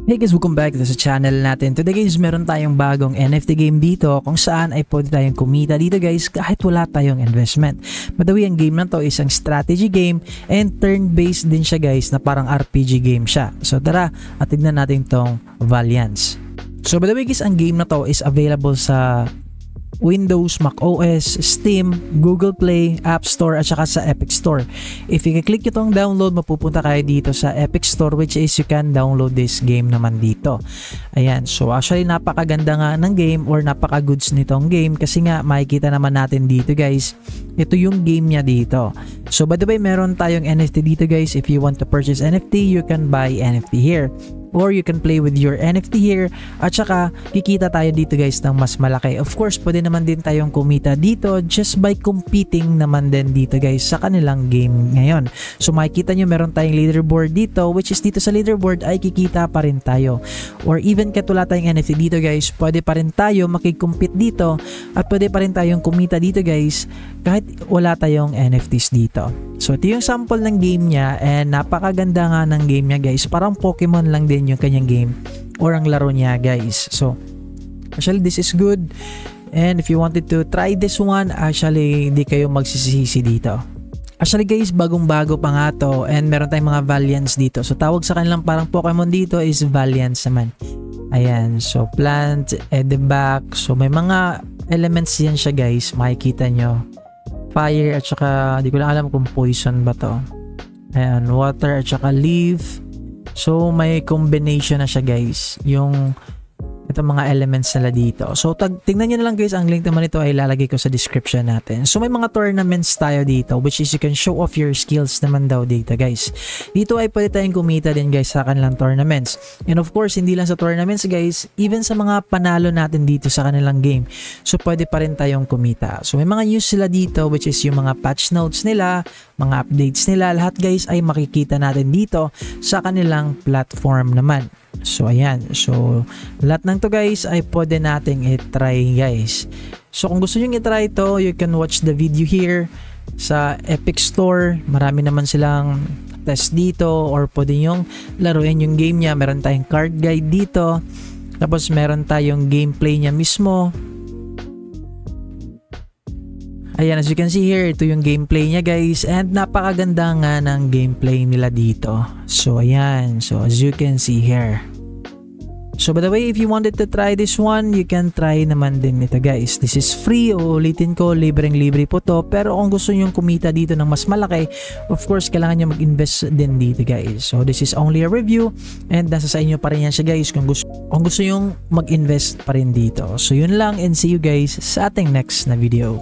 Hey guys, welcome back to sa channel natin. Today guys, meron tayong bagong NFT game dito kung saan ay pwede tayong kumita dito guys kahit wala tayong investment. By the way, ang game na to is ang strategy game and turn-based din siya guys na parang RPG game siya. So tara, at tignan natin tong Valiance. So by the way guys, ang game na to is available sa Windows, macOS, Steam, Google Play, App Store at saka sa Epic Store. If you click itong download, mapupunta kayo dito sa Epic Store, which is you can download this game naman dito. Ayan, so actually napakaganda nga ng game or napaka-goods nitong game kasi nga makikita naman natin dito guys, ito yung game niya dito. So by the way, meron tayong NFT dito guys. If you want to purchase NFT, you can buy NFT here. Or you can play with your NFT here at saka kikita tayo dito guys ng mas malaki. Of course, pwede naman din tayong kumita dito just by competing naman din dito guys sa kanilang game ngayon. So makikita nyo meron tayong leaderboard dito, which is dito sa leaderboard ay kikita pa rin tayo. Or even kahit wala tayong NFT dito guys, pwede pa rin tayo makikompete dito at pwede pa rin tayong kumita dito guys kahit wala tayong NFTs dito. So ito yung sample ng game niya and napakaganda nga ng game niya guys. Parang Pokemon lang din yung kanyang game or ang laro niya guys. So actually this is good, and if you wanted to try this one, actually hindi kayo magsisisi dito. Actually guys, bagong bago pa nga to and meron tayong mga Valiance dito. So tawag sa kanilang parang Pokemon dito is Valiance naman. Ayan, so plant, Edivac, so may mga elements yan siya guys, makikita nyo. Fire at saka di ko lang alam kung poison ba to. Ayan, water at saka leaf. So may combination na siya guys yung itong mga elements nila dito. So tingnan nyo na lang guys, ang link naman ito ay ilalagay ko sa description natin. So may mga tournaments tayo dito which is you can show off your skills naman daw dito guys. Dito ay pwede tayong kumita din guys sa kanilang tournaments. And of course, hindi lang sa tournaments guys, even sa mga panalo natin dito sa kanilang game. So pwede pa rin tayong kumita. So may mga news sila dito which is yung mga patch notes nila, mga updates nila, lahat guys ay makikita natin dito sa kanilang platform naman. So ayan, so lahat ng to guys ay pwede nating i-try guys. So kung gusto nyo i-try to, you can watch the video here sa Epic Store. Marami naman silang test dito or pwede nyong laruin yung game niya. Meron tayong card guide dito, tapos meron tayong gameplay niya mismo. Ayan, as you can see here, ito yung gameplay niya guys, and napakaganda nga ng gameplay nila dito. So ayan, so as you can see here. So by the way, if you wanted to try this one, you can try naman din ito guys. This is free, uulitin ko, libreng-libre po to. Pero kung gusto nyo kumita dito ng mas malaki, of course, kailangan nyo mag-invest din dito guys. So this is only a review and nasa sa inyo pa rin yan siya guys kung gusto nyo mag-invest pa rin dito. So yun lang, and see you guys sa ating next na video.